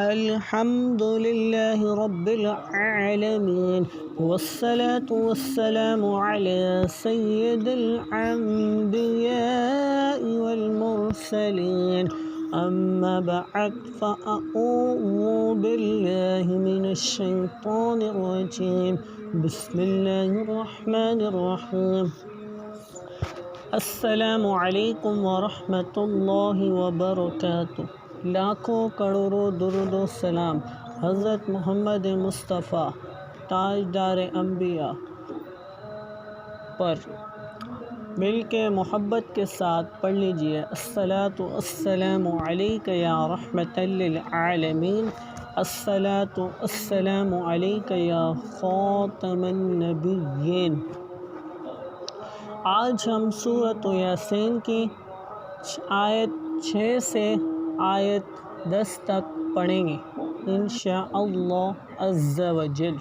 الحمد لله رب العالمين والصلاة والسلام على سيد الأنبياء والمرسلين أما بعد فأعوذ بالله من الشيطان الرجيم بسم الله الرحمن الرحيم السلام علیکم ورحمۃ اللہ وبرکاتہ۔ لاکھوں کروڑوں درود و سلام حضرت محمد مصطفیٰ تاجدار انبیاء پر مل کے محبت کے ساتھ پڑھ لیجئے۔ الصلاۃ والسلام علیک یا رحمۃ للعالمین، الصلاۃ والسلام علیک یا خاتم النبیین۔ آج ہم سورۃ یاسین کی آیت 6 سے آیت 10 تک پڑھیں گے انشاءاللہ عز و جل۔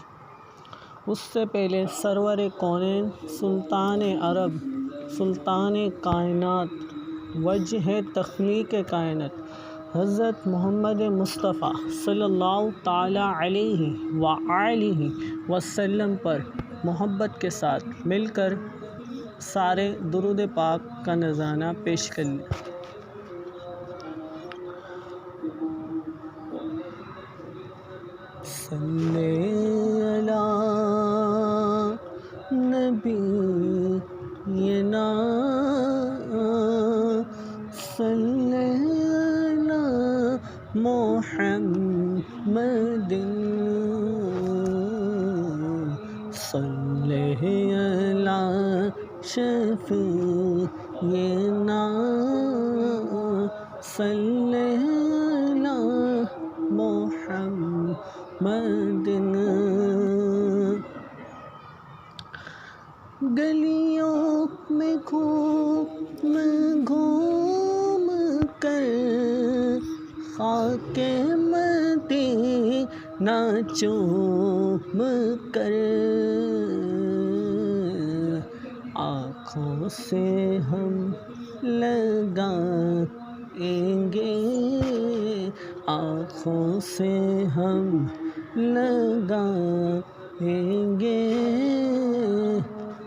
اس سے پہلے سرور کونین، سلطان عرب، سلطان کائنات، وجہ تخلیق کائنات حضرت محمد مصطفیٰ صلی اللہ تعالیٰ علیہ وآلہ وسلم پر محبت کے ساتھ مل کر سارے درود پاک کا نذرانہ پیش کر لیں۔ صلی علی نبینا صلی علی محمد صلی علی شفیعنا صلی علی محمد۔ گلیوں میں گھوم گھوم کر خاک مدینہ چوم کر آنکھوں سے ہم لگائیں گے، آنکھوں سے ہم لگائیں گے،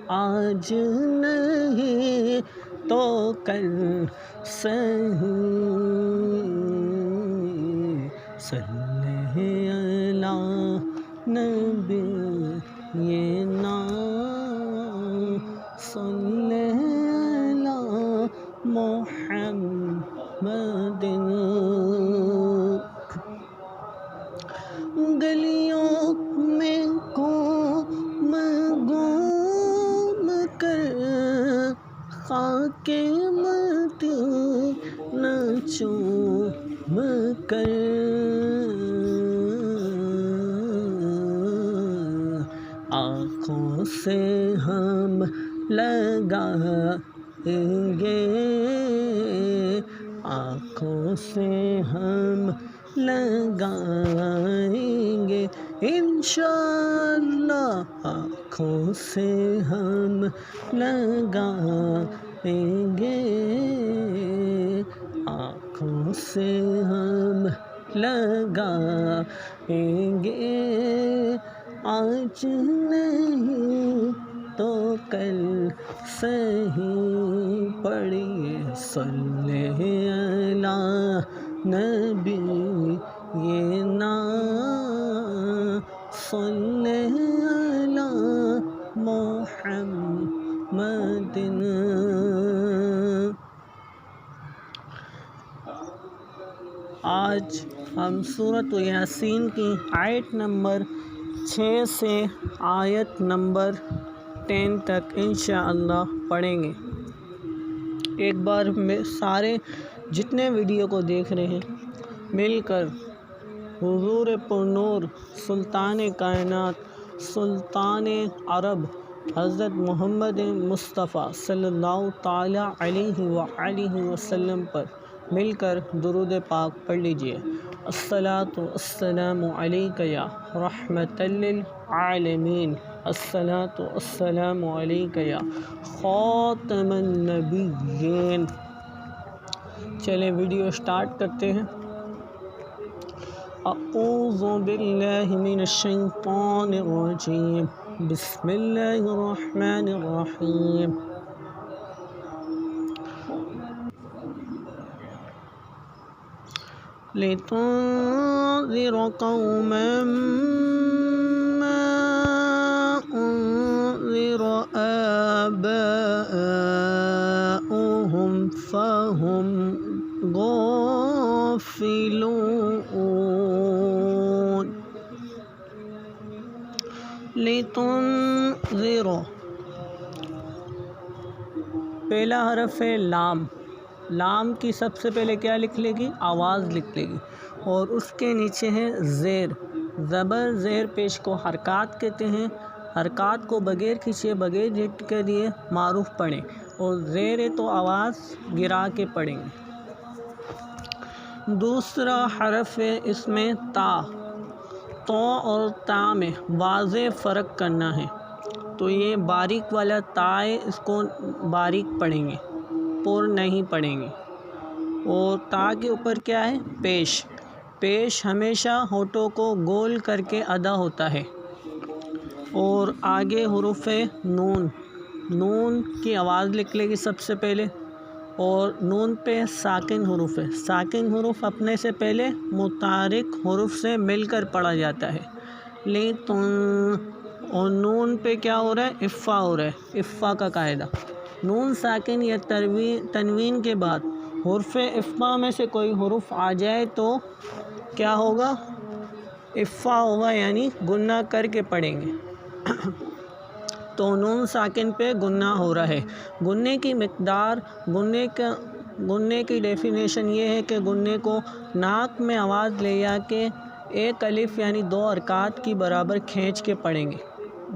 آج نہیں تو کل صحیح۔ صلی علی نبینا صلی علی محمد۔ گلیوں میں گھوم گھوم کر خاک مدینہ چوم کر آنکھوں سے ہم لگائیں گے، آنکھوں سے ہم لگائیں گے انشاءاللہ، آنکھوں سے ہم لگائیں گے، آنکھوں سے ہم لگائیں گے، آج نہیں تو کل صحیح۔ پڑھیے صلی علی نبینا صلی علی محمد۔ آج ہم سورۃ یاسین کی آیت نمبر 6 سے آیت نمبر 10 تک انشاءاللہ پڑھیں گے۔ ایک بار میں سارے جتنے ویڈیو کو دیکھ رہے ہیں مل کر حضور پرنور سلطان کائنات، سلطان عرب حضرت محمد مصطفیٰ صلی اللہ تعالیٰ علیہ وآلہ وسلم پر مل کر درود پاک پڑھ لیجئے۔ الصلاۃ والسلام علیک یا رحمۃ للعالمین، الصلاۃ والسلام علیک یا خاتم النبیین۔ چلیں ویڈیو سٹارٹ کرتے ہیں۔ اعوذ باللہ من الشیطان الرجیم بسم اللہ الرحمن الرحیم لِتُنذِرَ قَوْمًا مَّا أُنذِرَ آبَاؤُهُمْ فَهُمْ غَافِلُونَ لِتُنذِرَ پہلا حرف ہے لام. لام کی سب سے پہلے کیا لکھ لے گی؟ آواز لکھ لے گی. اور اس کے نیچے ہے زیر. زبر زیر پیش کو حرکات کہتے ہیں. حرکات کو بغیر کھینچے بغیر جھٹ کے لیے معروف پڑھیں. اور زیر ہے تو آواز گرا کے پڑھیں گے. دوسرا حرف ہے اس میں تا. تو اور تا میں واضح فرق کرنا ہے. تو یہ باریک والا تا ہے، اس کو باریک پڑھیں گے، پر نہیں پڑھیں گے. اور تا کے اوپر کیا ہے؟ پیش. پیش ہمیشہ ہونٹوں کو گول کر کے ادا ہوتا ہے. اور آگے حروف ہے نون. نون کی آواز لکھ لے گی سب سے پہلے. اور نون پہ ساکن حروف ہے. ساکن حروف اپنے سے پہلے متحرک حروف سے مل کر پڑھا جاتا ہے. اور نون پہ کیا ہو رہا ہے؟ افا ہو رہا ہے. افا کا قاعدہ. نون ساکن یا تنوین کے بعد حرف افا میں سے کوئی حرف آ جائے تو کیا ہوگا؟ افا ہوگا، یعنی گنہ کر کے پڑھیں گے. تو نون ساکن پہ گنہ ہو رہا ہے. گننے کی مقدار، گننے کی ڈیفینیشن یہ ہے کہ گننے کو ناک میں آواز لے جا کے ایک الف یعنی 2 حرکات کی برابر کھینچ کے پڑھیں گے.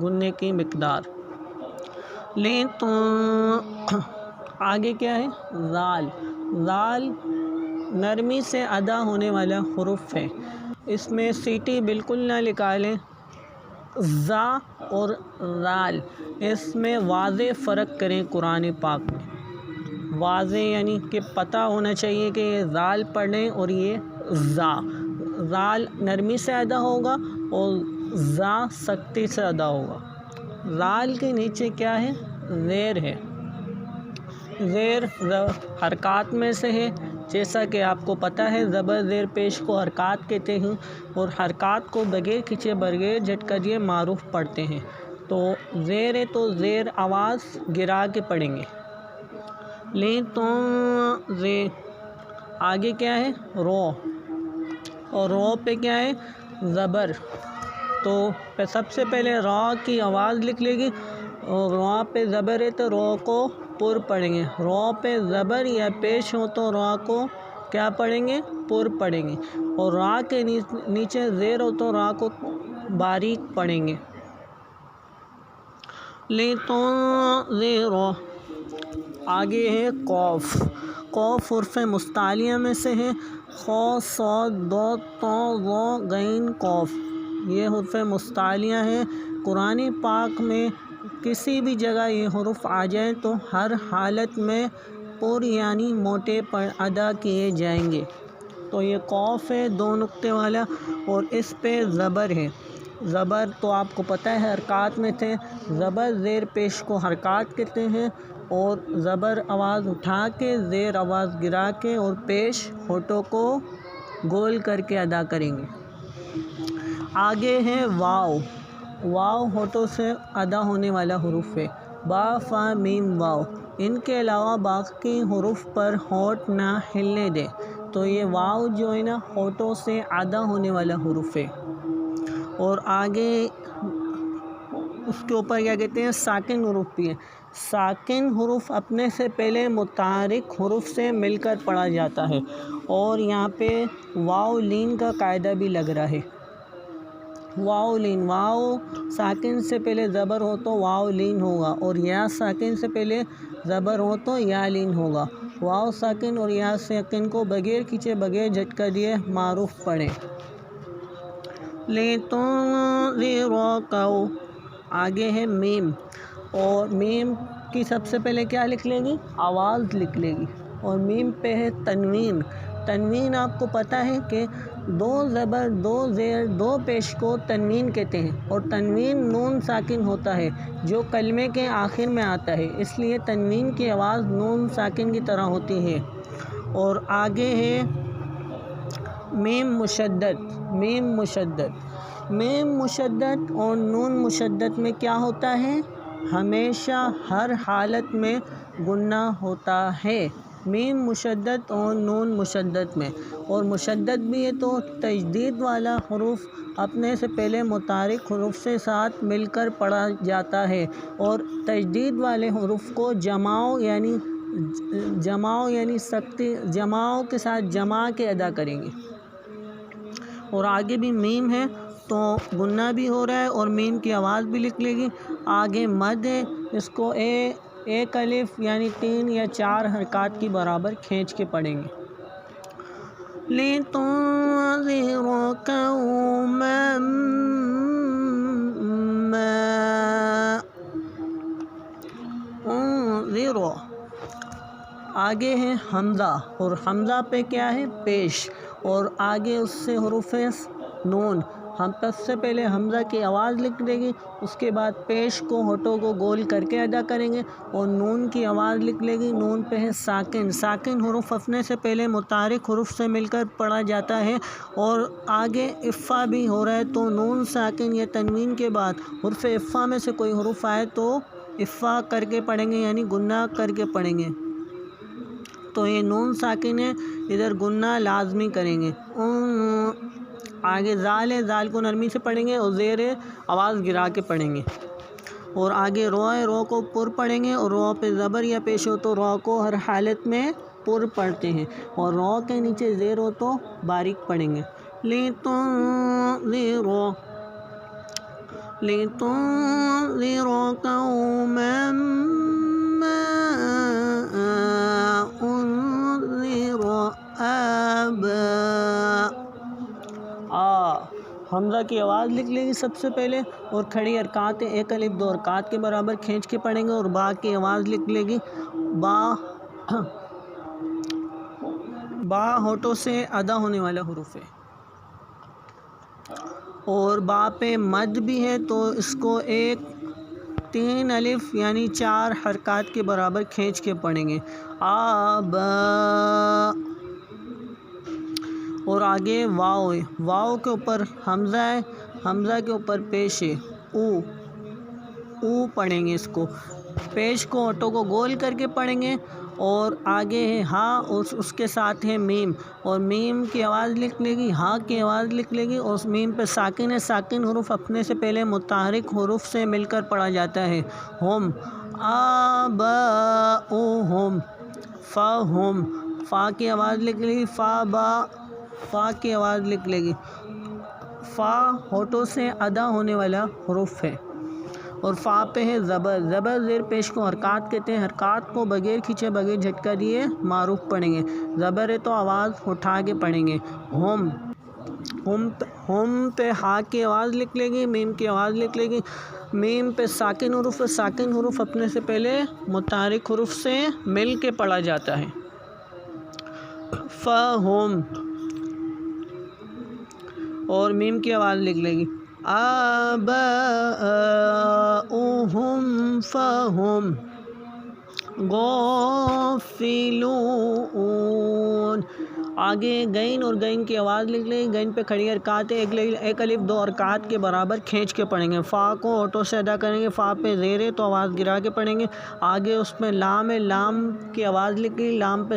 گننے کی مقدار. آگے کیا ہے؟ زال. زال نرمی سے ادا ہونے والا حرف ہے. اس میں سیٹی بالکل نہ نکالیں. زا اور زال اس میں واضح فرق کریں. قرآن پاک میں واضح یعنی کہ پتہ ہونا چاہیے کہ یہ زال پڑھیں اور یہ زا. زال نرمی سے ادا ہوگا اور زا سختی سے ادا ہوگا. زال کے نیچے کیا ہے؟ زیر ہے. زیر حرکات میں سے ہے. جیسا کہ آپ کو پتہ ہے زبر زیر پیش کو حرکات کہتے ہیں اور حرکات کو بغیر کھینچے بغیر جھٹکا دیے معروف پڑھتے ہیں. تو زیر ہے تو زیر آواز گرا کے پڑھیں گے. آگے کیا ہے؟ رو. اور رو پہ کیا ہے؟ زبر. تو سب سے پہلے را کی آواز لکھ لے گی. اور رو پہ زبر ہے تو رو کو پر پڑھیں گے. رو پہ زبر یا پیش ہو تو را کو کیا پڑھیں گے؟ پر پڑھیں گے. اور را کے نیچے زیر ہو تو را کو باریک پڑھیں گے. آگے ہے قوف. قوف حرف مستعلیہ میں سے ہے. خو، صاد، ضاد، طا، ظا، غین، قوف. یہ حرف مستعلیہ ہے. قرآن پاک میں کسی بھی جگہ یہ حروف آ جائیں تو ہر حالت میں پر یعنی موٹے ادا کیے جائیں گے. تو یہ قوف ہے 2 نقطے والا اور اس پہ زبر ہے. زبر تو آپ کو پتہ ہے حرکات میں تھے. زبر زیر پیش کو حرکات کہتے ہیں اور زبر آواز اٹھا کے زیر آواز گرا کے اور پیش ہونٹوں کو گول کر کے ادا کریں گے. آگے ہے واو. واو ہونٹوں سے ادا ہونے والا حروف ہے. با، فا، میم، واو. ان کے علاوہ باقی حروف پر ہونٹ نہ ہلنے دیں. تو یہ واو جو ہے نا ہونٹوں سے ادا ہونے والا حروف ہے. اور آگے اس کے اوپر کیا کہتے ہیں؟ ساکن حروف بھی ہے. ساکن حروف اپنے سے پہلے متحرک حروف سے مل کر پڑھا جاتا ہے. اور یہاں پہ واو لین کا قاعدہ بھی لگ رہا ہے. واو لین. واو ساکن سے پہلے زبر ہو تو واو لین ہوگا اور یا ساکن سے پہلے زبر ہو تو یا لین ہوگا. واو ساکن اور یا ساکن کو بغیر کھینچے بغیر جھٹکا دیے معروف پڑھیں. آگے ہے میم. اور میم کی سب سے پہلے کیا لکھ لے گی؟ آواز لکھ لے گی. اور میم پہ ہے تنوین. تنوین آپ کو پتہ ہے کہ 2 زبر 2 زیر 2 پیش کو تنوین کہتے ہیں، اور تنوین نون ساکن ہوتا ہے جو کلمے کے آخر میں آتا ہے، اس لیے تنوین کی آواز نون ساکن کی طرح ہوتی ہے۔ اور آگے ہے میم مشدد۔ میم مشدد، میم مشدد اور نون مشدد میں کیا ہوتا ہے؟ ہمیشہ ہر حالت میں غنہ ہوتا ہے، میم مشدد اور نون مشدد میں۔ اور مشدد بھی ہے تو تجدید والا حروف اپنے سے پہلے متحرک حروف سے ساتھ مل کر پڑھا جاتا ہے، اور تجدید والے حروف کو جماؤں یعنی سختی جماؤں کے ساتھ جمع کے ادا کریں گے۔ اور آگے بھی میم ہے تو غنہ بھی ہو رہا ہے اور میم کی آواز بھی لکھ لے گی۔ آگے مد ہے، اس کو ایک الف یعنی 3 یا 4 حرکات کی برابر کھینچ کے پڑھیں گے۔ لِتُنذِرَ قَوْمًا مَّا انذِرَ۔ آگے ہے حمزہ، اور حمزہ پہ کیا ہے؟ پیش، اور آگے اس سے حروف نون۔ ہم سب سے پہلے حمزہ کی آواز لکھ دے گی، اس کے بعد پیش کو ہونٹوں کو گول کر کے ادا کریں گے، اور نون کی آواز لکھ لے گی۔ نون پہ ہے ساکن، ساکن حروف اپنے سے پہلے متحرک حروف سے مل کر پڑھا جاتا ہے، اور آگے افا بھی ہو رہا ہے تو نون ساکن یا تنوین کے بعد حرف افا میں سے کوئی حروف آئے تو افا کر کے پڑھیں گے، یعنی غنہ کر کے پڑھیں گے۔ تو یہ نون ساکن ہے، ادھر غنہ لازمی کریں گے۔ آگے زال ہے، زال کو نرمی سے پڑھیں گے، اور زیر ہے آواز گرا کے پڑھیں گے۔ اور آگے رو ہے، رو کو پر پڑھیں گے، اور رو پہ زبر یا پیش ہو تو رو کو ہر حالت میں پر پڑھتے ہیں، اور رو کے نیچے زیر ہو تو باریک پڑھیں گے۔ لِتُنذِرَ قَوْمًا مَّا انذِرَ آبَاؤُهُمْ۔ حمزہ کی آواز لکھ لے گی سب سے پہلے، اور کھڑی حرکات ایک الف 2 حرکات کے برابر کھینچ کے پڑھیں گے، اور با کی آواز لکھ لے گی۔ با ہونٹوں سے ادا ہونے والا حروف ہے، اور با پہ مد بھی ہے تو اس کو 3 الف یعنی 4 حرکات کے برابر کھینچ کے پڑھیں گے۔ آبا۔ اور آگے واو ہے، واو کے اوپر حمزہ ہے، حمزہ کے اوپر پیش ہے، او پڑھیں گے، اس کو پیش کو ہونٹوں کو گول کر کے پڑھیں گے۔ اور آگے ہے ہا، اور اس کے ساتھ ہے میم، اور میم کی آواز لکھ لے گی، ہا کی آواز لکھ لے گی، اور اس میم پہ ساکن ہے، ساکن حروف اپنے سے پہلے متحرک حروف سے مل کر پڑھا جاتا ہے۔ ہم، آباؤہم، فا ہم، فا کی آواز لکھ لے گی، فا کی آواز لکھ لے گی۔ فا ہونٹوں سے ادا ہونے والا حروف ہے، اور فا پہ ہے زبر، زبر زیر پیش کو حرکات کہتے ہیں، حرکات کو بغیر کھینچے بغیر جھٹکا دیے معروف پڑھیں گے۔ زبر ہے تو آواز اٹھا کے پڑھیں گے۔ ہم پہ ہا کی آواز لکھ لے گی، میم کی آواز لکھ لے گی، میم پہ ساکن حروف ہے، ساکن حروف اپنے سے پہلے متحرک حروف سے مل کے پڑھا جاتا ہے۔ فہم، اور میم کی آواز لکھ لے گی، آباؤہم فہم غافلون۔ آگے گین، اور گین کی آواز لکھ لیں، گین پہ کھڑی حرکات ہے، ایک الف 2 حرکات کے برابر کھینچ کے پڑھیں گے۔ فا کو ہونٹوں سے ادا کریں گے، فا پہ زیر ہے تو آواز گرا کے پڑھیں گے۔ آگے اس میں لام ہے، لام کی آواز لکھ گئی، لام پہ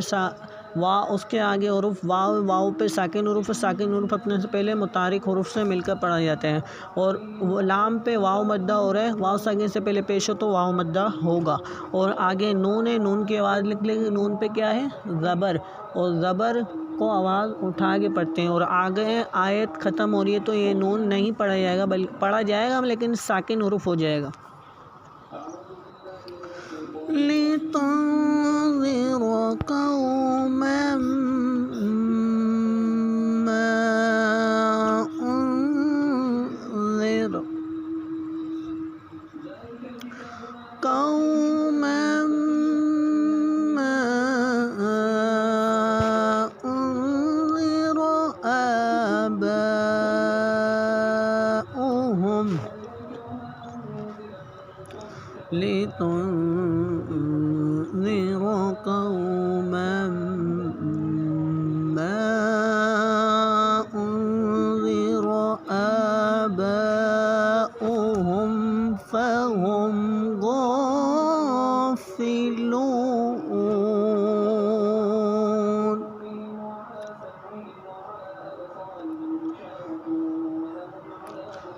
اس کے آگے حروف واو، واو پہ ساکن حروف ہے، ساکن حروف اپنے سے پہلے متحرک حروف سے مل کر پڑھا جاتے ہیں، اور لام پہ واو مدہ ہو رہا ہے، واو ساکن سے پہلے پیش ہو تو واو مدہ ہوگا۔ اور آگے نون ہے، نون کی آواز لکھ لیں گے، نون پہ کیا ہے؟ زبر، اور زبر کو آواز اٹھا کے پڑھتے ہیں۔ اور آگے آیت ختم ہو رہی ہے تو یہ نون نہیں پڑھا جائے گا، بلکہ پڑھا جائے گا لیکن ساکن حروف ہو جائے گا۔ لِتُنذِرَ قَوْمًا مَّا انذِرَ قَوْمًا مَّا انذِرَ لِتُنذِرَ قَوْمًا مَّا أُنذِرَ آبَاؤُهُمْ فَهُمْ غَافِلُونَ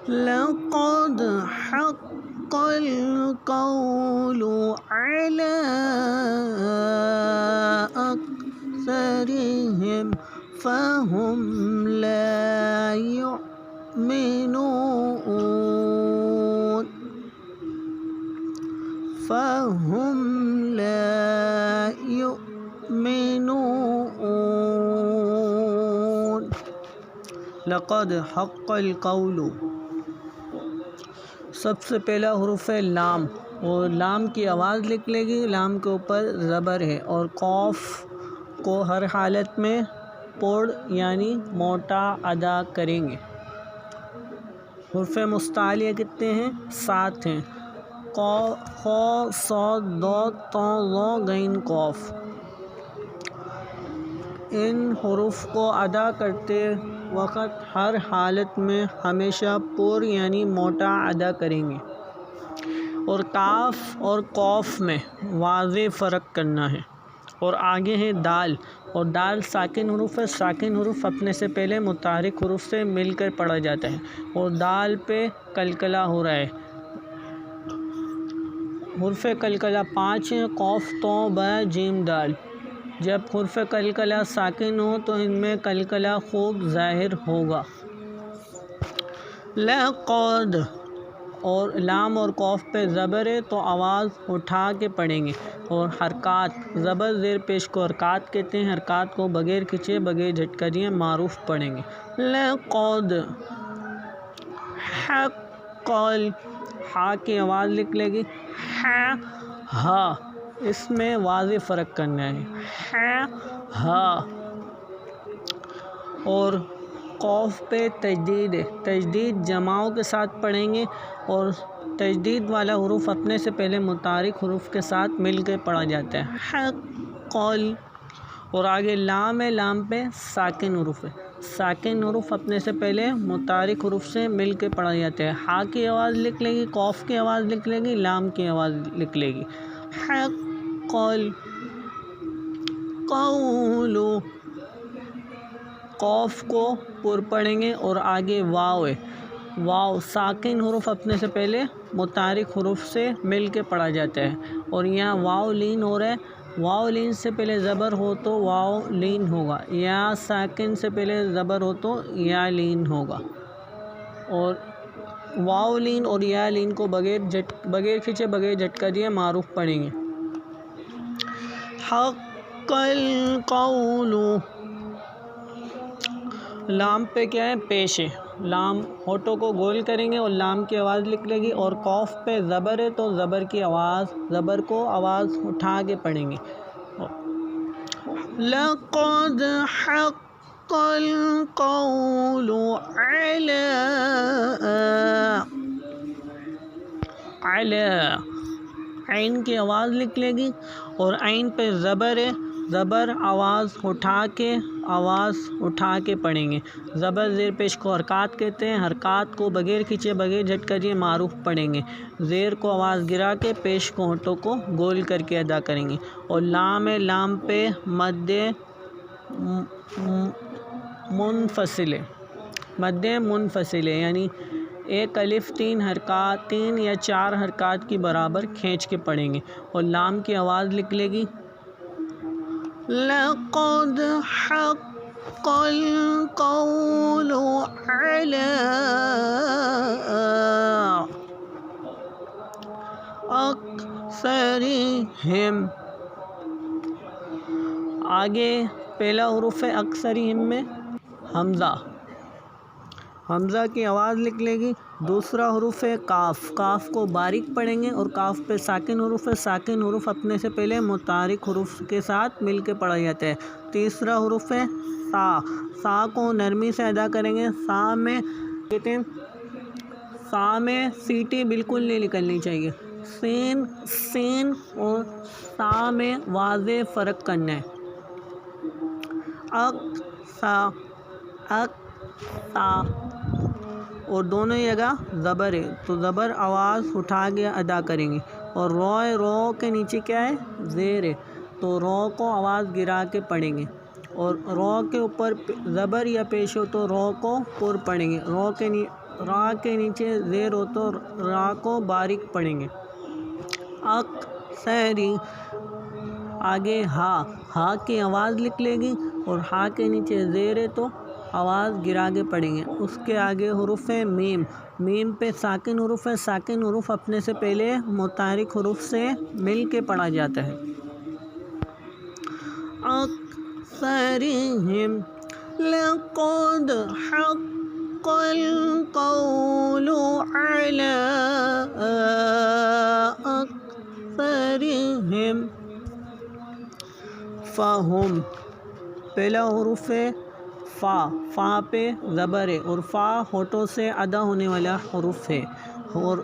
لَقَدْ حَقَّ الْقَوْلُ عَلَىٰ أَكْثَرِهِمْ فَهُمْ لَا يُؤْمِنُونَ لقد حق القول، سب سے پہلا حروف ہے لام، اور لام کی آواز لکھ لے گی، لام کے اوپر زبر ہے، اور قاف کو ہر حالت میں پوڑ یعنی موٹا ادا کریں گے۔ حروف مستعلیہ کتنے ہیں؟ 7 ہیں، قاف، خا، صاد، ضاد، طا، ظا، غین، قاف۔ ان حروف کو ادا کرتے وقت ہر حالت میں ہمیشہ پور یعنی موٹا ادا کریں گے، اور کاف اور قاف میں واضح فرق کرنا ہے۔ اور آگے ہے دال، اور دال ساکن حروف ہے، ساکن حروف اپنے سے پہلے متحرک حروف سے مل کر پڑھا جاتا ہے، اور دال پہ قلقلہ ہو رہا ہے۔ حروف قلقلہ 5 ہیں، قاف، طا، با، جیم، دال۔ جب حروف قلقلہ ساکن ہو تو ان میں قلقلہ خوب ظاہر ہوگا۔ لقد، اور لام اور قاف پہ زبر ہے تو آواز اٹھا کے پڑھیں گے، اور حرکات، زبر زیر پیش کو حرکات کہتے ہیں، حرکات کو بغیر کھچے بغیر جھٹکا دیے معروف پڑھیں گے۔ لقد حق ال، ہا کی آواز لکھ لے گی، ہا، اس میں واضح فرق کرنا ہے، ہا۔ اور قاف پہ تجدید ہے، تجدید جماؤں کے ساتھ پڑھیں گے، اور تجدید والا حروف اپنے سے پہلے متحرک حروف کے ساتھ مل کے پڑھا جاتا ہے، حق ال۔ اور آگے لام ہے، لام پہ ساکن حروف ہے، ساکن حروف اپنے سے پہلے متحرک حروف سے مل کے پڑھا جاتا ہے۔ ہا کی آواز لکھ لے گی، قاف کی آواز لکھ لے گی، لام کی آواز لکھ لے گی، حق القول۔ قاف کو پر پڑھیں گے، اور آگے واو ہے، واو ساکن حروف اپنے سے پہلے متحرک حروف سے مل کے پڑھا جاتا ہے، اور یہاں واو لین ہو رہا ہے، واو لین سے پہلے زبر ہو تو واو لین ہوگا، یا ساکن سے پہلے زبر ہو تو یا لین ہوگا۔ اور واو لین اور یا لین کو بغیر کھچے بغیر جھٹکا دیے معروف پڑھیں گے۔ حق القول، لام پہ کیا ہے؟ پیش ہے، لام ہونٹوں کو گول کریں گے اور لام کی آواز لکھ لے گی، اور قاف پہ زبر ہے تو زبر کی آواز، زبر کو آواز اٹھا کے پڑھیں گے۔ لقد حق القول علی، عین کی آواز لکھ لے گی، اور عین پہ زبر ہے، زبر آواز اٹھا کے پڑھیں گے۔ زبر زیر پیش کو حرکات کہتے ہیں، حرکات کو بغیر کھچے بغیر جھٹکا دیے معروف پڑھیں گے۔ زیر کو آواز گرا کے پیش کو ہونٹوں کو گول کر کے ادا کریں گے۔ اور لام ہے، لام پہ مد منفصل ہے، مد منفصل ہے، یعنی ایک الف 3 یا 4 حرکات کی برابر کھینچ کے پڑھیں گے، اور لام کی آواز لکھ لے گی۔ لقد حق القول علی اکثرہم، آگے پہلا حروف ہے اکثرہم میں حمزہ، حمزہ کی آواز لکھ لے گی۔ دوسرا حروف ہے کاف، کاف کو باریک پڑھیں گے، اور کاف پہ ساکن حروف ہے، ساکن حروف اپنے سے پہلے متحرک حروف کے ساتھ مل کے پڑھا جاتا ہے۔ تیسرا حروف ہے سا، سا کو نرمی سے ادا کریں گے، سا میں سیٹی بالکل نہیں نکلنی چاہیے، سین اور سا میں واضح فرق کرنا ہے. اقصا اور دونوں جگہ زبر ہے تو زبر آواز اٹھا کے ادا کریں گے. اور رو کے نیچے کیا ہے؟ زیر ہے تو رو کو آواز گرا کے پڑھیں گے. اور رو کے اوپر زبر یا پیش ہو تو رو کو پر پڑھیں گے. را کے نیچے زیر ہو تو را کو باریک پڑھیں گے. اکثری آگے ہا کی آواز لکھ لے گی اور ہا کے نیچے زیر ہے تو آواز گرا کے پڑھیں گے. اس کے آگے حروف میم پہ ساکن حروف ہے. ساکن حروف اپنے سے پہلے متحرک حروف سے مل کے پڑھا جاتا ہے. اکثرہم لقد حق القول علی اکثرہم. فہم پہلا حروف ہے فا پہ زبر ہے اور فا ہونٹوں سے ادا ہونے والا حروف ہے. اور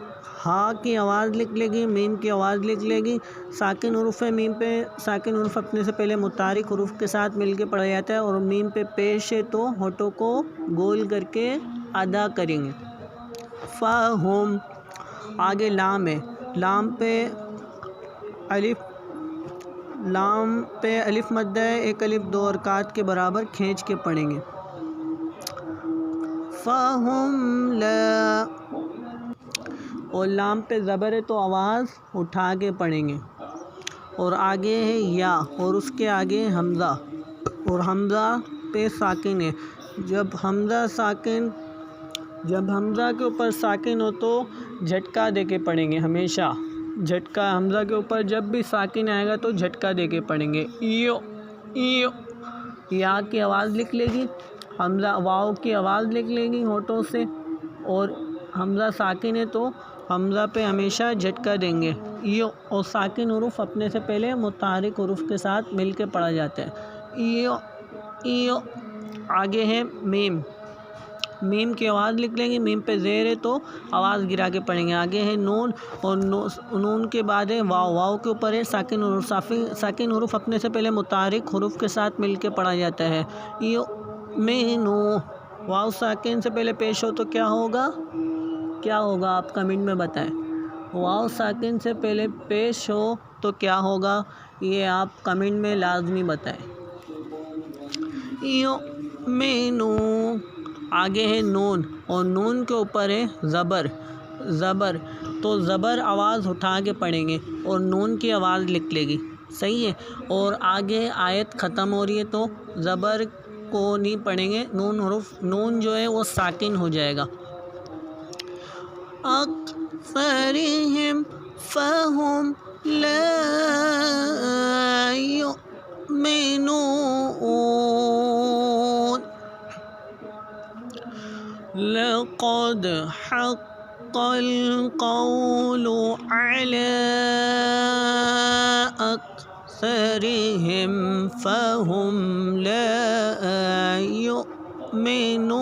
ہا کی آواز لکھ لے گی، میم کی آواز لکھ لے گی. ساکن حروف ہے میم پہ ساکن حروف اپنے سے پہلے متحرک حروف کے ساتھ مل کے پڑھا جاتا ہے. اور میم پہ پیش ہے تو ہونٹوں کو گول کر کے ادا کریں گے. فہم آگے لام ہے. لام پہ الف مدہ ہے. ایک الف دو حرکات کے برابر کھینچ کے پڑھیں گے. فہم لا اور لام پہ زبر ہے تو آواز اٹھا کے پڑھیں گے. اور آگے ہے یا اور اس کے آگے حمزہ اور حمزہ پہ ساکن ہے. جب حمزہ کے اوپر ساکن ہو تو جھٹکا دے کے پڑھیں گے. ہمیشہ جھٹکا حمزہ کے اوپر جب بھی ساکن آئے گا تو جھٹکا دے کے پڑھیں گے. ایو یا کی آواز لکھ لے گی. حمزہ واؤ کی آواز لکھ لے گی ہونٹوں سے. اور حمزہ ساکن ہے تو حمزہ پہ ہمیشہ جھٹکا دیں گے. ایو اور ساکن حروف اپنے سے پہلے متحرک حروف کے ساتھ مل کے پڑھا جاتا ہے. ایو آگے ہے میم کی آواز لکھ لیں گے. میم پہ زیر ہے تو آواز گرا کے پڑھیں گے. آگے ہے نون اور نون کے بعد ہے واؤ کے اوپر ہے ساکن حروف. ساکن حروف اپنے سے پہلے متحرک حروف کے ساتھ مل کے پڑھا جاتا ہے. یؤمنو واؤ ساکن سے پہلے پیش ہو تو کیا ہوگا آپ کمنٹ میں بتائیں. واؤ ساکن سے پہلے پیش ہو تو کیا ہوگا یہ آپ کمنٹ میں لازمی بتائیں. یؤمنو آگے ہے نون اور نون کے اوپر ہے زبر تو زبر آواز اٹھا کے پڑھیں گے اور نون کی آواز لکھ لے گی. صحیح ہے. اور آگے آیت ختم ہو رہی ہے تو زبر کو نہیں پڑھیں گے. نون جو ہے وہ ساکن ہو جائے گا. اکثرہم فہم لا یؤمنون. لقد حق القول علی اکثرہم فہم لا یؤمنون.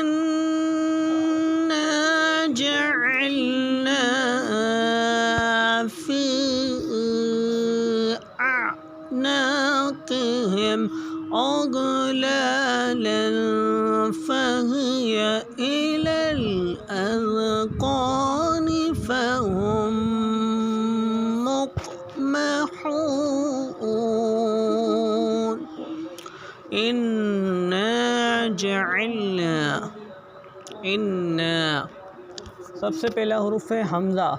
اِنَّا جَعَلْنَا فِي أَعْنَاقِهِمْ أَغْلَالًا فَهِيَ إِلَى الْأَذْقَانِ فَهُمْ مُقْمَحُونَ. اِنَّا سب سے پہلا حروف ہے حمزہ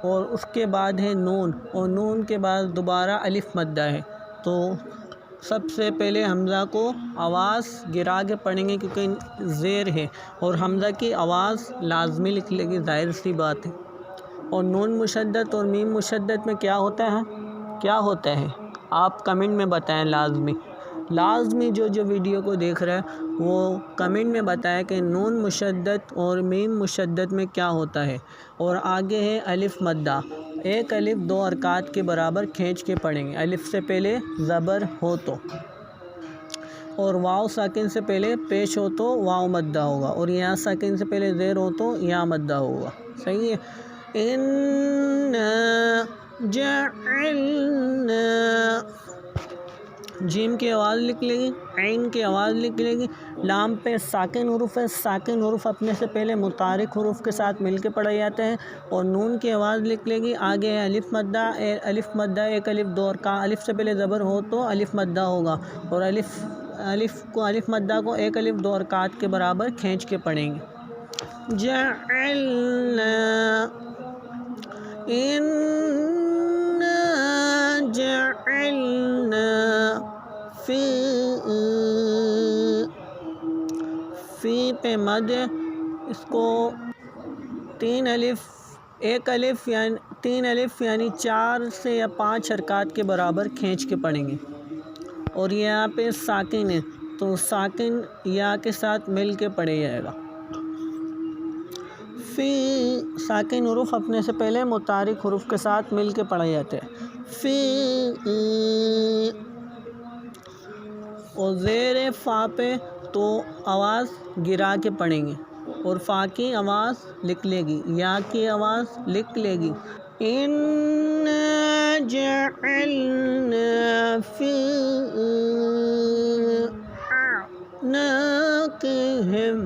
اور اس کے بعد ہے نون اور نون کے بعد دوبارہ الف مدہ ہے. تو سب سے پہلے حمزہ کو آواز گرا کے پڑھیں گے کیونکہ زیر ہے اور حمزہ کی آواز لازمی لکھ لے گی. ظاہر سی بات ہے. اور نون مشدد اور میم مشدد میں کیا ہوتا ہے آپ کمنٹ میں بتائیں. لازمی جو ویڈیو کو دیکھ رہا ہے وہ کمنٹ میں بتائے کہ نون مشدد اور میم مشدد میں کیا ہوتا ہے. اور آگے ہے الف مدہ ایک الف دو حرکات کے برابر کھینچ کے پڑھیں گے۔ الف سے پہلے زبر ہو تو، اور واو ساکن سے پہلے پیش ہو تو واو مدہ ہوگا، اور یا ساکن سے پہلے زیر ہو تو یا مدہ ہوگا۔ صحیح ہے۔ اِنَّا جَعَلْنَا، جیم کی آواز لکھ لے گی، عین کی آواز لکھ لے گی۔ لام پہ ساکن حروف ہے، ساکن حروف اپنے سے پہلے متحرک حروف کے ساتھ مل کے پڑھے جاتے ہیں، اور نون کی آواز لکھ لے گی۔ آگے ہے الف مدہ، الف مدہ ایک الف دو، الف سے پہلے زبر ہو تو الف مدہ ہوگا، اور الف مدہ کو ایک الف دو حرکات کے برابر کھینچ کے پڑھیں گے۔ جعلنا، اِنَّا جَعَلْنَا فی پہ مد ہے، اس کو ایک الف یعنی تین الف یعنی 4 سے یا 5 حرکات کے برابر کھینچ کے پڑھیں گے، اور یہاں پہ ساکن ہے تو ساکن یا کے ساتھ مل کے پڑھے جائے گا۔ فی ساکن حروف اپنے سے پہلے متحرک حروف کے ساتھ مل کے پڑھے جاتے ہیں۔ فی، اور زیر فا پہ تو آواز گرا کے پڑھیں گے، اور فا کی آواز لکھ لے گی، یا کی آواز لکھ لے گی۔ اِنَّا جَعَلْنَا فِي أَعْنَاقِهِمْ،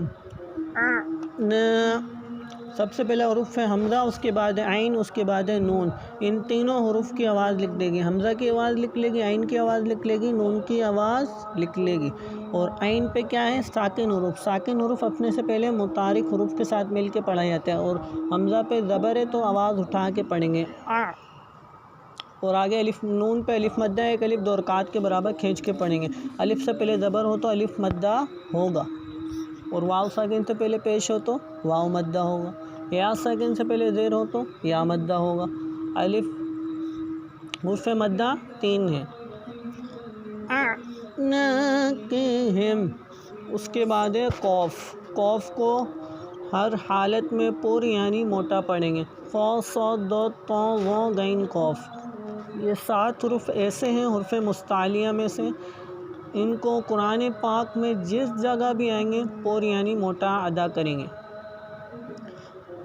سب سے پہلا حروف ہے حمزہ، اس کے بعد ہے عین، اس کے بعد ہے نون۔ ان تینوں حروف کی آواز لکھ دے گی، حمزہ کی آواز لکھ لے گی، عین کی آواز لکھ لے گی، نون کی آواز لکھ لے گی۔ اور عین پہ کیا ہے؟ ساکن حروف، ساکن حروف اپنے سے پہلے متحرک حروف کے ساتھ مل کے پڑھا جاتا ہے، اور حمزہ پہ زبر ہے تو آواز اٹھا کے پڑھیں گے آ، اور آگے نون پہ الف مدہ ایک الف دو حرکات کے برابر کھینچ کے پڑھیں گے۔ الف سے پہلے زبر ہو تو الف مدہ ہوگا، اور واو ساکن سے پہلے پیش ہو تو واو مدہ ہوگا، یا ساکن سے پہلے زیر ہو تو یا مدہ ہوگا۔ حروف مدہ 3 ہیں۔ أَعْنَاقِهِمْ، اس کے بعد ہے قوف، قوف کو ہر حالت میں پر یعنی موٹا پڑھیں گے۔ فا صاد ضاد طا ظا غین قاف، یہ 7 حروف ایسے ہیں حروف مستعلیہ میں سے، ان کو قرآن پاک میں جس جگہ بھی آئیں گے پر یعنی موٹا ادا کریں گے۔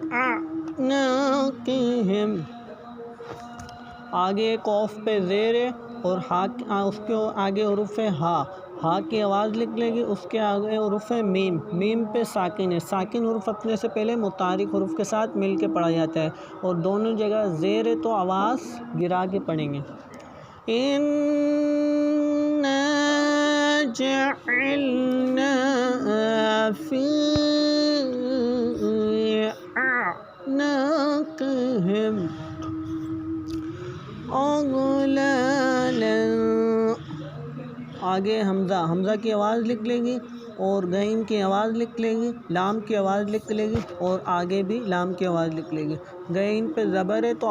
أَعْنَاقِهِمْ، آگے قوف پہ زیر ہے، اور اس کے آگے حروف ہے ہا، ہا کی آواز لکھ لے گی، اس کے آگے حروف ہے میم، میم پہ ساکن ہے، ساکن حروف اپنے سے پہلے متحرک حروف کے ساتھ مل کے پڑھا جاتا ہے، اور دونوں جگہ زیر ہے تو آواز گرا کے پڑھیں گے۔ اِنَّا جَعَلْنَا فِي أَعْنَاقِهِمْ أَغْلَالًا، آگے حمزہ، حمزہ کی آواز لکھ لے گی، اور غین کی آواز لکھ لے گی، لام کی آواز لکھ لے گی، اور آگے بھی لام کی آواز لکھ لے گی۔ غین پہ زبر ہے تو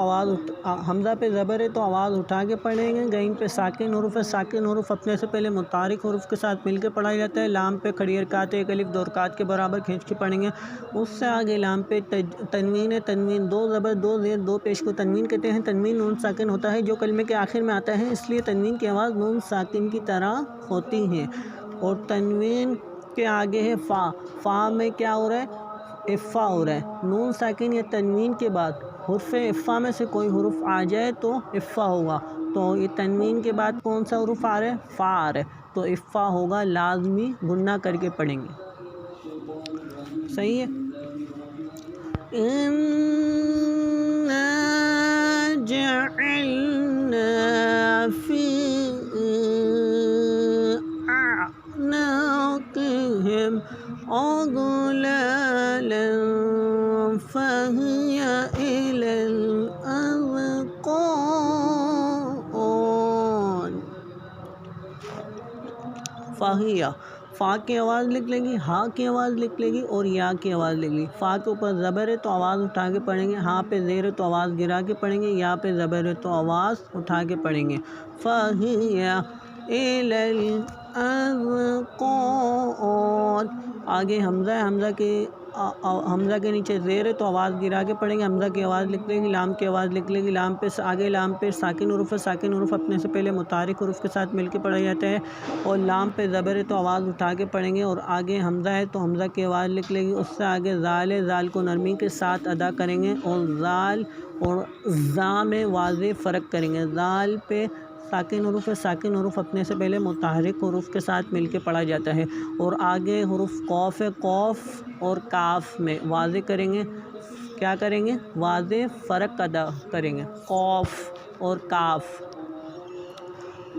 حمزہ پہ زبر ہے تو آواز اٹھا کے پڑھیں گے۔ غین پہ ساکن حروف ہے، ساکن حروف اپنے سے پہلے متحرک حروف کے ساتھ مل کے پڑھا جاتا ہے۔ لام پہ کھڑی حرکات ایک الف دو حرکات کے برابر کھینچ کے پڑھیں گے۔ اس سے آگے لام پہ تنوین ہے، تنوین 2 زبر 2 زیر 2 پیش کو تنوین کہتے ہیں۔ تنوین نون ساکن ہوتا ہے جو کلمے کے آخر میں آتا ہے، اس لیے تنوین کی آواز نون ساکن کی طرح ہوتی ہے۔ اور تنوین کے آگے ہے فا، فا میں کیا ہو رہا ہے؟ افا ہو رہا ہے۔ نون ساکن یا تنوین کے بعد حرف افا میں سے کوئی حرف آ جائے تو افا ہوگا، تو یہ تنوین کے بعد کون سا حرف آ رہا ہے؟ فا آ رہا ہے، تو افا ہوگا، لازمی غنہ کر کے پڑھیں گے۔ صحیح ہے۔ اِنَّا جَعَلْنَا فِي أَعْنَاقِهِمْ أَغْلَالًا فَهِيَ إِلَى الْأَذْقَانِ، فَهِيَ، فا کی آواز لکھ لے گی، ہا کی آواز لکھ لے گی، اور یا کی آواز لکھ لے گی۔ فا کے اوپر زبر ہے تو آواز اٹھا کے پڑھیں گے، ہا پہ زیر ہے تو آواز گرا کے پڑھیں گے، یا پہ زبر ہے تو آواز اٹھا کے پڑھیں گے۔ فَهِيَ إِلَى الْأَذْقَانِ، آگے حمزہ ہے، حمزہ کی حمزہ کے نیچے زیر ہے تو آواز گرا کے پڑھیں گے، حمزہ کی آواز نکلے گی، لام کی آواز نکلے گی، لام پہ آگے لام پہ ساکن حروف ہے، ساکن حروف اپنے سے پہلے متحرک حروف کے ساتھ مل کے پڑھا جاتا ہے، اور لام پہ زبر ہے تو آواز اٹھا کے پڑھیں گے، اور آگے حمزہ ہے تو حمزہ کی آواز نکلے گی، اس سے آگے زال ہے، زال کو نرمی کے ساتھ ادا کریں گے، اور زال اور زا میں واضح فرق کریں گے۔ زال پہ ساکن حروف ہے، ساکن حروف اپنے سے پہلے متحرک حروف کے ساتھ مل کے پڑھا جاتا ہے، اور آگے حروف قوف ہے، قوف اور کاف میں واضح کریں گے، کیا کریں گے؟ واضح فرق ادا کریں گے، قوف اور کاف۔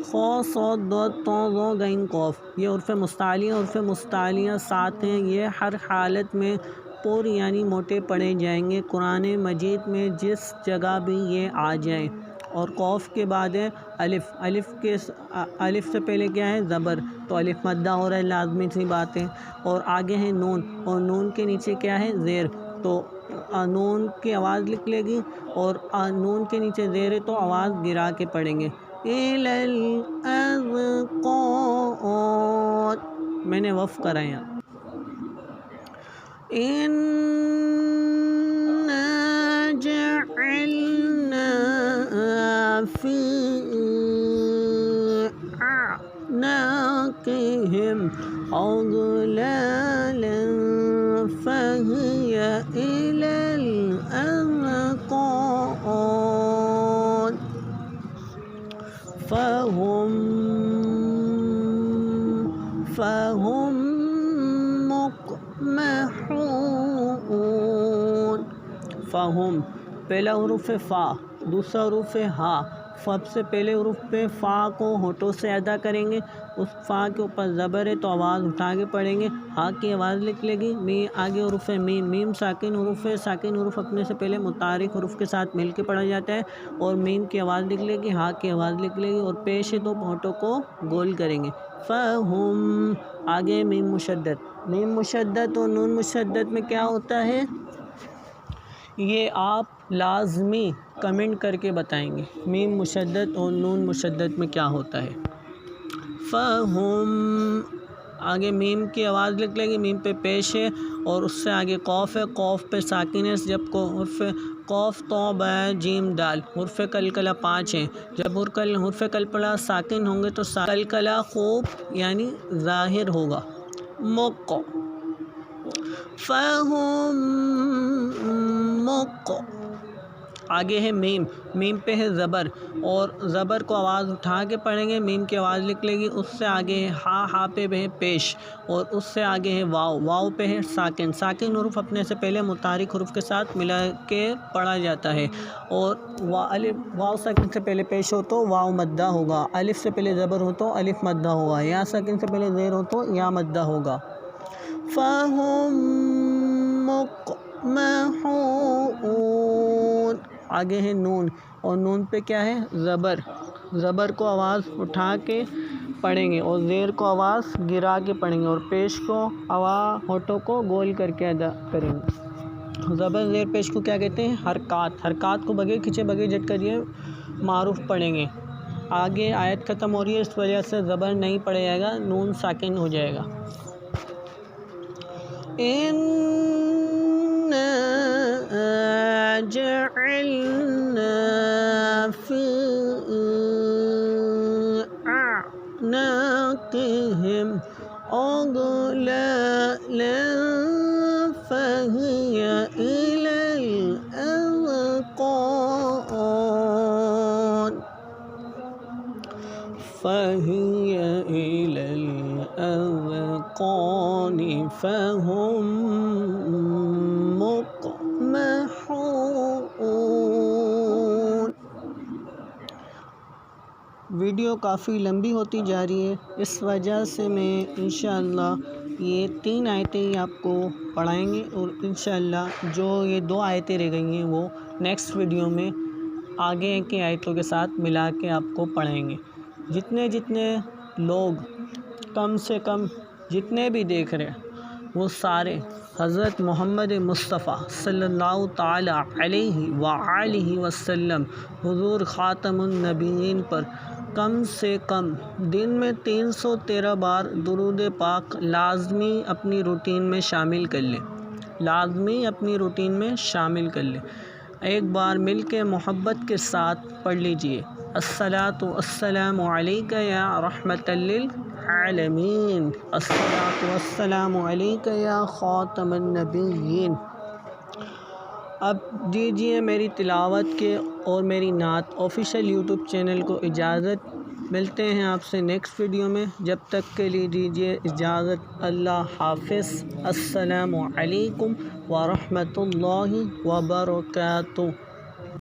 خو صاد ضاد طا ظا غین قاف، یہ حروف مستعلیہ، حروف مستعلیہ 7 ہیں، یہ ہر حالت میں پر یعنی موٹے پڑھے جائیں گے، قرآن مجید میں جس جگہ بھی یہ آ جائیں۔ اور قوف کے بعد ہے الف، الف سے پہلے کیا ہے؟ زبر، تو الف مدہ ہو رہا ہے، لازمی سی بات ہے، اور آگے ہے نون، اور نون کے نیچے کیا ہے؟ زیر، تو نون کی آواز نکلے گی، اور نون کے نیچے زیر ہے تو آواز گرا کے پڑھیں گے۔ میں نے وقف کرا ہے یہاں۔ جعلنا فی أعناقهم أغلالا فهي إلى الأذقان فهم مقمحون۔ فہم پہلا حروف فا، دوسرا حروف ہا، سب سے پہلے حروف پہ فا کو ہونٹوں سے ادا کریں گے، اس فا کے اوپر زبر ہے تو آواز اٹھا کے پڑھیں گے، ہا کی آواز نکلے گی، آگے حروف میم، میم ساکن حروف ہے، ساکن حروف اپنے سے پہلے متحرک حروف کے ساتھ مل کے پڑھا جاتا ہے، اور میم کی آواز نکلے گی، ہا کی آواز نکلے گی، اور پیش ہے تو ہونٹوں کو گول کریں گے۔ فہم، آگے میم مشدد، میم مشدد اور نون مشدد میں کیا ہوتا ہے یہ آپ لازمی کمنٹ کر کے بتائیں گے، میم مشدد اور نون مشدد میں کیا ہوتا ہے۔ فہم، آگے میم کی آواز نکلے گی، میم پہ پیش ہے، اور اس سے آگے قوف ہے، قوف پہ ساکن ہے، جب کو حرف قوف طا با جیم دال، حرف قلقلہ 5 ہیں، جب حرف قلقلہ ساکن ہوں گے تو قلقلہ خوب یعنی ظاہر ہوگا۔ مق، فہم مق، آگے ہے میم، میم پہ ہے زبر، اور زبر کو آواز اٹھا کے پڑھیں گے، میم کی آواز نکلے گی، اس سے آگے ہے ہا، ہا پہ ہے پیش، اور اس سے آگے ہے واو، واو پہ ہے ساکن، ساکن حروف اپنے سے پہلے متحرک حروف کے ساتھ ملا کے پڑھا جاتا ہے، اور واو ساکن سے پہلے پیش ہو تو واو مدہ ہوگا، الف سے پہلے زبر ہو تو الف مدہ ہوگا، یا ساکن سے پہلے زیر ہو تو یا مدہ ہوگا۔ فہم مقمحون، آگے ہے نون، اور نون پہ کیا ہے؟ زبر، زبر کو آواز اٹھا کے پڑھیں گے، اور زیر کو آواز گرا کے پڑھیں گے، اور پیش کو آواز ہونٹوں کو گول کر کے ادا کریں گے۔ زبر زیر پیش کو کیا کہتے ہیں؟ حرکات، حرکات کو بغیر کھینچے بغیر جھٹکا دیے معروف پڑھیں گے۔ آگے آیت ختم ہو رہی ہے، اس وجہ سے زبر نہیں پڑھا جائے گا، نون ساکن ہو جائے گا۔ جعلنا فی أعناقهم أغلالا فهي إلى الأذقان فهي إلى الأذقان فهم مقمحون۔ ویڈیو کافی لمبی ہوتی جا رہی ہے، اس وجہ سے میں انشاءاللہ یہ 3 آیتیں آپ کو پڑھائیں گے، اور انشاءاللہ جو یہ 2 آیتیں رہ گئی ہیں وہ نیکسٹ ویڈیو میں آگے کی آیتوں کے ساتھ ملا کے آپ کو پڑھائیں گے۔ جتنے لوگ کم سے کم جتنے بھی دیکھ رہے ہیں وہ سارے حضرت محمد مصطفیٰ صلی اللہ تعالی علیہ وآلہ وسلم حضور خاتم النبیین پر کم سے کم دن میں 313 بار درود پاک لازمی اپنی روٹین میں شامل کر لیں۔ لازمی اپنی روٹین میں شامل کر لیں۔ ایک بار مل کے محبت کے ساتھ پڑھ لیجئے، الصلاۃ والسلام علیک یا رحمۃ للعالمین، الصلاۃ والسلام علیک یا خاتم النبیین۔ اب دیجیے میری تلاوت کے اور میری نعت آفیشیل یوٹیوب چینل کو اجازت۔ ملتے ہیں آپ سے نیکسٹ ویڈیو میں، جب تک کے لیے دیجیے اجازت۔ اللہ حافظ۔ السلام علیکم ورحمۃ اللہ وبرکاتہ۔